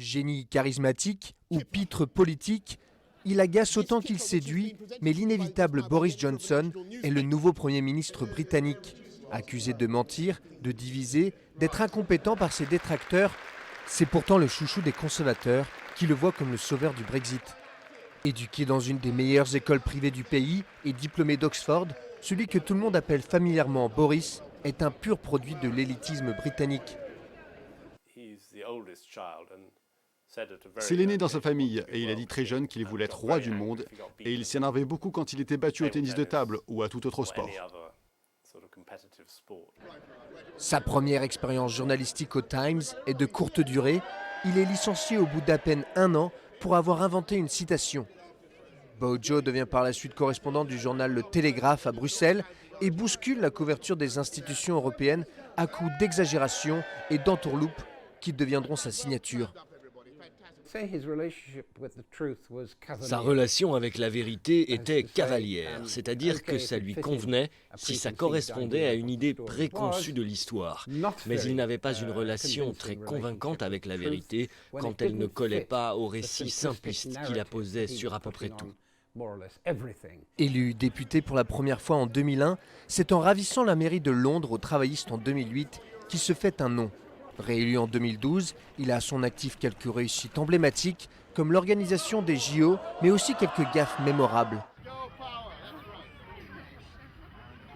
Génie charismatique ou pitre politique, il agace autant qu'il séduit, mais l'inévitable Boris Johnson est le nouveau Premier ministre britannique. Accusé de mentir, de diviser, d'être incompétent par ses détracteurs, c'est pourtant le chouchou des conservateurs qui le voient comme le sauveur du Brexit. Éduqué dans une des meilleures écoles privées du pays et diplômé d'Oxford, celui que tout le monde appelle familièrement Boris est un pur produit de l'élitisme britannique. C'est l'aîné dans sa famille et il a dit très jeune qu'il voulait être roi du monde et il s'énervait beaucoup quand il était battu au tennis de table ou à tout autre sport. Sa première expérience journalistique au Times est de courte durée. Il est licencié au bout d'à peine 1 an pour avoir inventé une citation. Bojo devient par la suite correspondant du journal Le Télégraphe à Bruxelles et bouscule la couverture des institutions européennes à coups d'exagération et d'entourloupe qui deviendront sa signature. Sa relation avec la vérité était cavalière, c'est-à-dire que ça lui convenait si ça correspondait à une idée préconçue de l'histoire. Mais il n'avait pas une relation très convaincante avec la vérité quand elle ne collait pas au récit simpliste qu'il apposait sur à peu près tout. Élu député pour la première fois en 2001, c'est en ravissant la mairie de Londres aux travaillistes en 2008 qu'il se fait un nom. Réélu en 2012, il a à son actif quelques réussites emblématiques, comme l'organisation des JO, mais aussi quelques gaffes mémorables.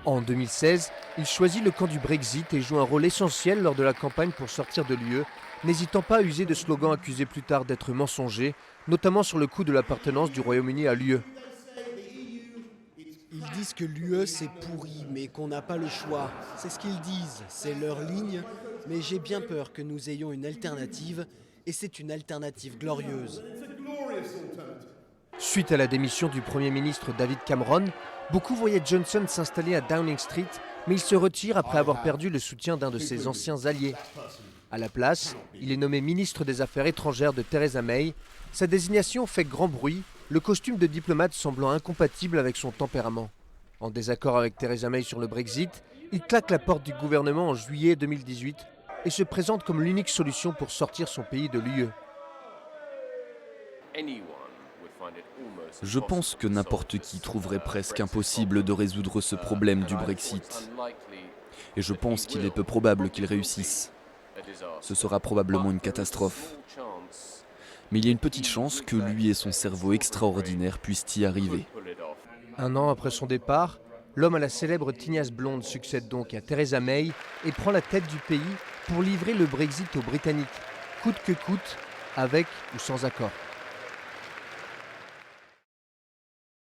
En 2016, il choisit le camp du Brexit et joue un rôle essentiel lors de la campagne pour sortir de l'UE, n'hésitant pas à user de slogans accusés plus tard d'être mensongers, notamment sur le coup de l'appartenance du Royaume-Uni à l'UE. Ils disent que l'UE c'est pourri, mais qu'on n'a pas le choix. C'est ce qu'ils disent, c'est leur ligne, mais j'ai bien peur que nous ayons une alternative, et c'est une alternative glorieuse. Suite à la démission du Premier ministre David Cameron, beaucoup voyaient Johnson s'installer à Downing Street, mais il se retire après avoir perdu le soutien d'un de ses anciens alliés. À la place, il est nommé ministre des Affaires étrangères de Theresa May. Sa désignation fait grand bruit, le costume de diplomate semblant incompatible avec son tempérament. En désaccord avec Theresa May sur le Brexit, il claque la porte du gouvernement en juillet 2018 et se présente comme l'unique solution pour sortir son pays de l'UE. Je pense que n'importe qui trouverait presque impossible de résoudre ce problème du Brexit. Et je pense qu'il est peu probable qu'il réussisse. Ce sera probablement une catastrophe. Mais il y a une petite chance que lui et son cerveau extraordinaire puissent y arriver. 1 an après son départ, l'homme à la célèbre tignasse blonde succède donc à Theresa May et prend la tête du pays pour livrer le Brexit aux Britanniques, coûte que coûte, avec ou sans accord.